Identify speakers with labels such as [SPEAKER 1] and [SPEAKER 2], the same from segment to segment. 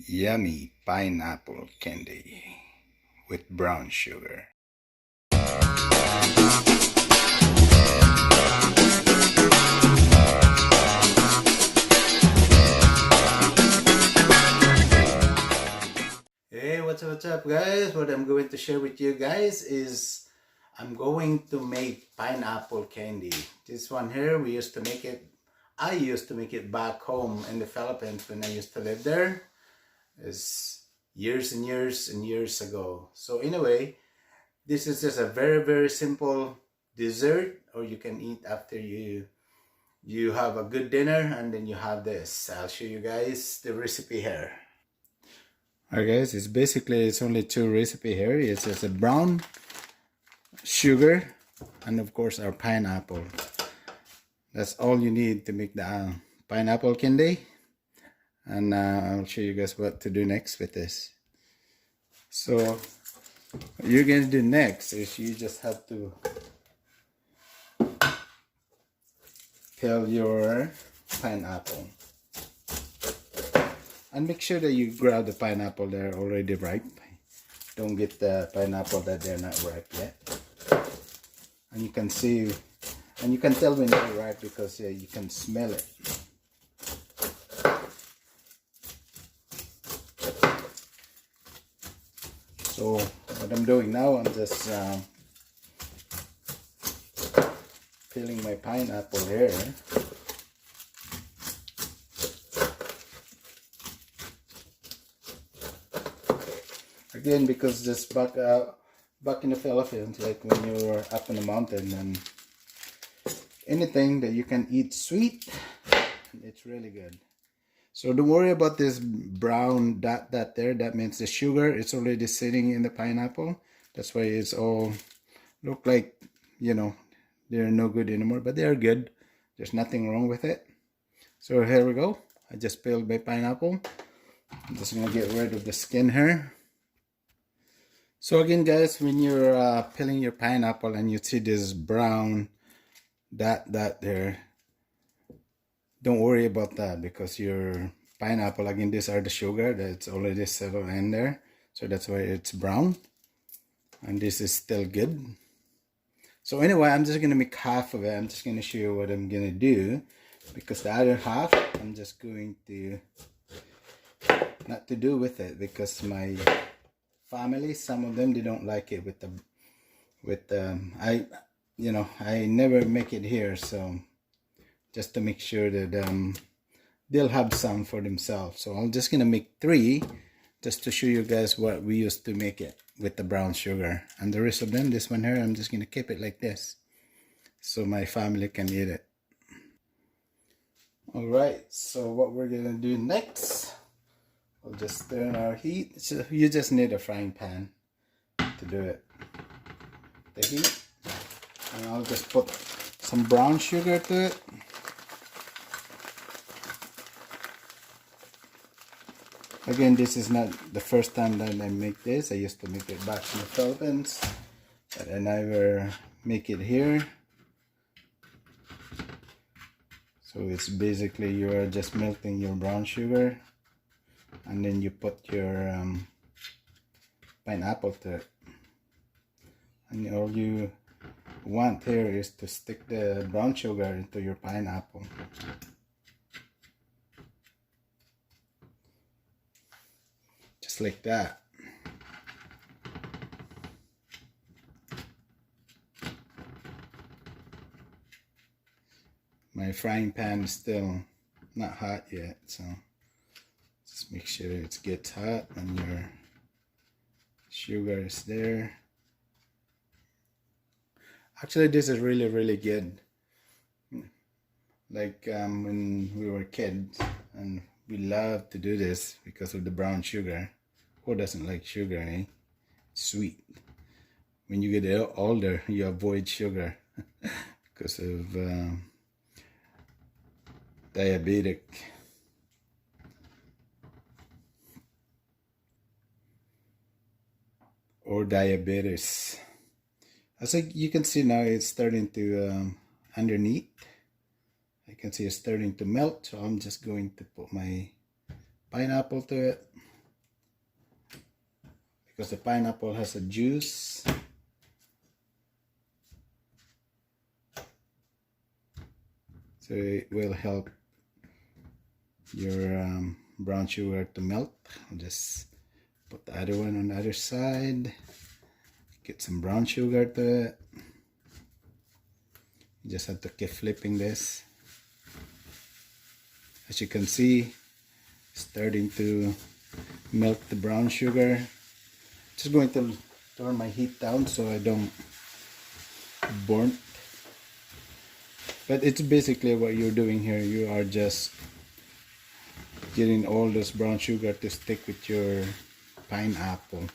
[SPEAKER 1] Yummy pineapple candy with brown sugar. Hey, what's up, guys? What I'm going to share with you guys is I'm going to make pineapple candy. This one here, I used to make it back home in the Philippines when I used to live there. It's years and years and years ago. So anyway, this is just a very simple dessert, or you can eat after you have a good dinner, and then you have this. I'll show you guys the recipe here. Alright guys, it's only two recipe here. It's just a brown sugar and of course our pineapple. That's all you need to make the pineapple candy. And I'll show you guys what to do next with this. So what you're going to do next is you just have to peel your pineapple. And make sure that you grab the pineapple that are already ripe. Don't get the pineapple that they're not ripe yet. And you can see, and you can tell when they're ripe because you can smell it. So what I'm doing now, I'm just peeling my pineapple here. Again, because just back in the Philippines, like when you were up in the mountain, and anything that you can eat sweet, it's really good. So don't worry about this brown dot there. That means the sugar is already sitting in the pineapple. That's why it's all look like, you know, they're no good anymore, but they're good. There's nothing wrong with it. So here we go. I just peeled my pineapple. I'm just gonna get rid of the skin here. So again, guys, when you're peeling your pineapple and you see this brown dot there, don't worry about that, because your pineapple, again, these are the sugar that's already settled in there, so that's why it's brown, and this is still good. So anyway, I'm just gonna make half of it. I'm just gonna show you what I'm gonna do, because the other half I'm just going to not to do with it, because my family, some of them, they don't like it with I never make it here, so just to make sure that they'll have some for themselves. So I'm just gonna make 3 just to show you guys what we used to make it with the brown sugar, and the rest of them, this one here, I'm just gonna keep it like this so my family can eat it. Alright, so what we're gonna do next, we'll just turn our heat. So you just need a frying pan to do it. The heat, and I'll just put some brown sugar to it. Again, this is not the first time that I make this. I used to make it back in the Philippines, but I never make it here. So it's basically, you are just melting your brown sugar, and then you put your pineapple to it, and all you want here is to stick the brown sugar into your pineapple. Just like that. My frying pan is still not hot yet, so just make sure it gets hot and your sugar is there. Actually, this is really good. Like when we were kids, and we loved to do this because of the brown sugar. Who doesn't like sugar, eh? It's sweet. When you get older, you avoid sugar because of diabetic. Or diabetes. As you can see now, it's starting to underneath. I can see it's starting to melt, so I'm just going to put my pineapple to it. because the pineapple has a juice. So it will help your brown sugar to melt. I'll just put the other one on the other side. Get some brown sugar to it. You just have to keep flipping this. As you can see, starting to melt the brown sugar. Just going to turn my heat down so I don't burn. But it's basically what you're doing here. You are just getting all this brown sugar to stick with your pineapple.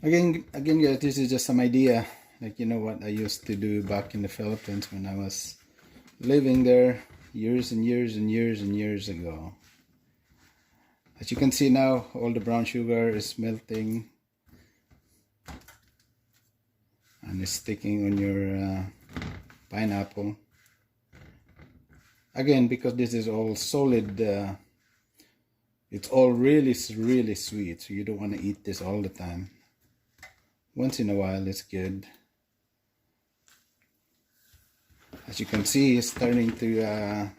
[SPEAKER 1] Again guys, this is just some idea, like, you know, what I used to do back in the Philippines when I was living there years and years and years and years ago. As you can see now, all the brown sugar is melting and it's sticking on your pineapple. Again, because this is all solid, it's all really sweet, so you don't want to eat this all the time. Once in a while it's good. As you can see, it's starting to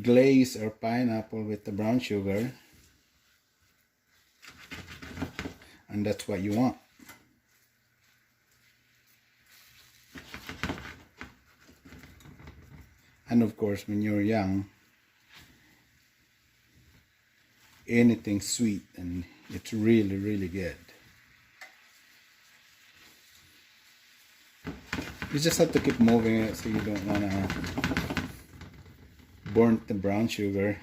[SPEAKER 1] glaze our pineapple with the brown sugar, and that's what you want. And of course, when you're young, anything sweet, and it's really good. You just have to keep moving it so you don't want to burn the brown sugar.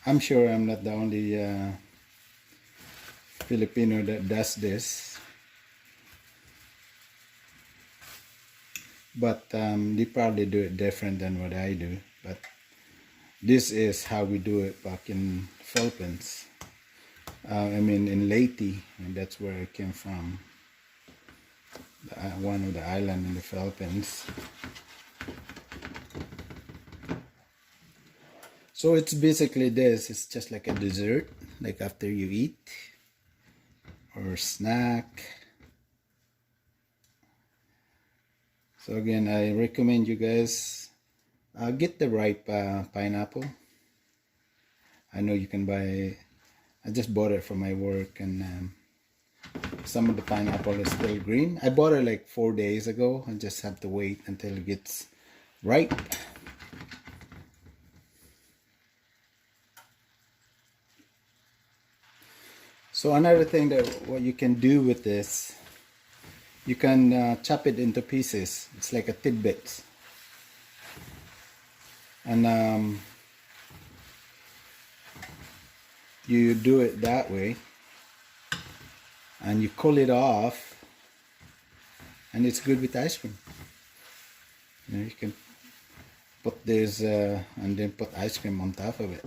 [SPEAKER 1] I'm sure I'm not the only Filipino that does this, but they probably do it different than what I do. But this is how we do it back in Philippines. I mean in Leyte, and that's where I came from, one of the islands in the Philippines. So it's basically this, it's just like a dessert, like after you eat, or snack. So again, I recommend you guys get the ripe pineapple. I know you can buy, I just bought it from my work, and some of the pineapple is still green. I bought it like 4 days ago. I just have to wait until it gets ripe. So another thing that what you can do with this, you can chop it into pieces. It's like a tidbit. And you do it that way, and you cool it off, and it's good with ice cream. You know, you can put this and then put ice cream on top of it,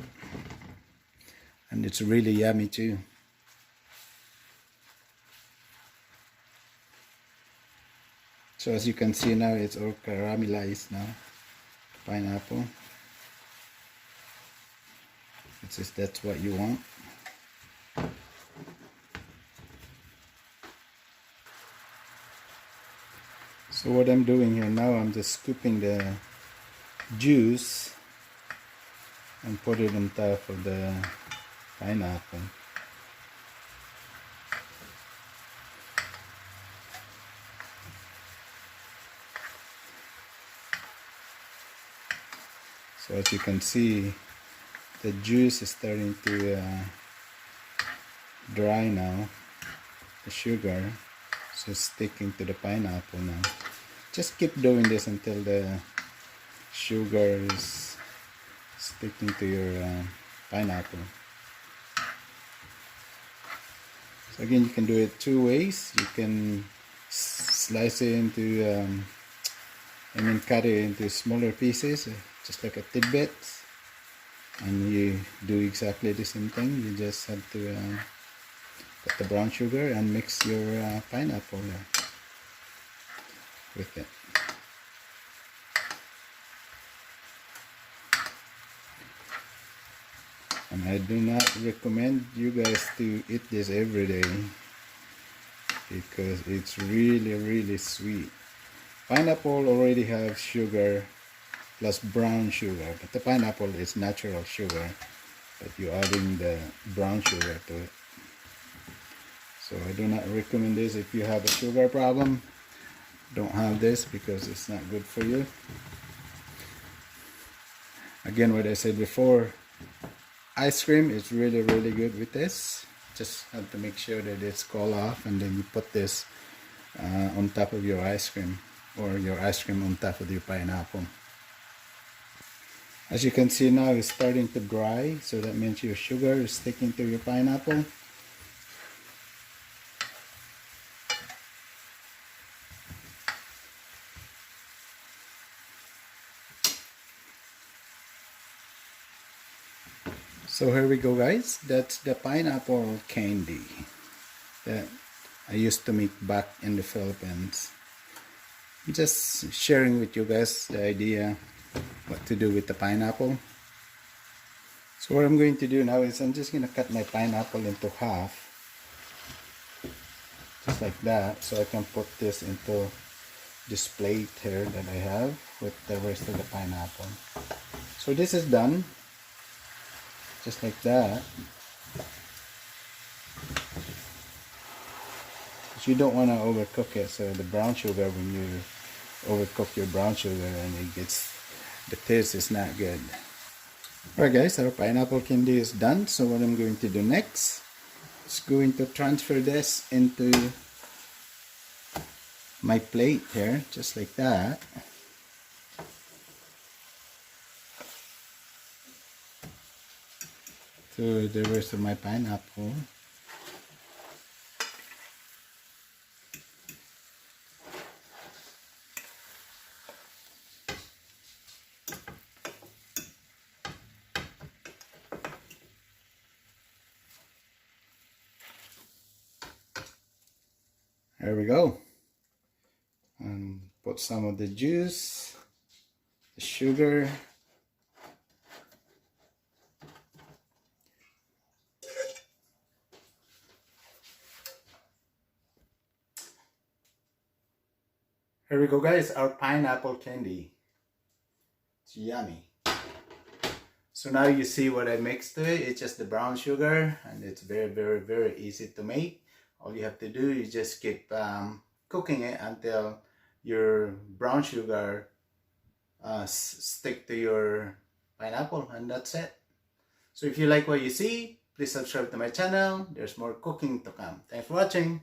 [SPEAKER 1] and it's really yummy too. So as you can see now, it's all caramelized now, pineapple. It's just, that's what you want. So what I'm doing here now, I'm just scooping the juice and put it on top of the pineapple. So as you can see, the juice is starting to dry now, the sugar, so it's sticking to the pineapple now. Just keep doing this until the sugar is sticking to your pineapple. So again, you can do it two ways. You can slice it into, cut it into smaller pieces, just like a tidbit, and you do exactly the same thing. You just have to put the brown sugar and mix your pineapple with it. And I do not recommend you guys to eat this every day because it's really sweet. Pineapple already have sugar plus brown sugar, but the pineapple is natural sugar, but you're adding the brown sugar to it. So I do not recommend this if you have a sugar problem. Don't have this because it's not good for you. Again, what I said before, ice cream is really good with this. Just have to make sure that it's cooled off, and then you put this on top of your ice cream, or your ice cream on top of your pineapple. As you can see now, it's starting to dry, so that means your sugar is sticking to your pineapple. So here we go, guys. That's the pineapple candy that I used to make back in the Philippines. I'm just sharing with you guys the idea what to do with the pineapple. So what I'm going to do now is I'm just going to cut my pineapple into half, just like that, so I can put this into this plate here that I have with the rest of the pineapple. So this is done, just like that. But you don't want to overcook it, so the brown sugar, when you overcook your brown sugar, and the taste is not good. Alright guys, our pineapple candy is done. So what I'm going to do next is going to transfer this into my plate here, just like that. To the rest of my pineapple. There we go. And put some of the juice, the sugar, here we go, guys, our pineapple candy. It's yummy. So now you see what I mixed to it. It's just the brown sugar, and it's very easy to make. All you have to do is just keep cooking it until your brown sugar stick to your pineapple, and that's it. So if you like what you see, please subscribe to my channel. There's more cooking to come. Thanks for watching.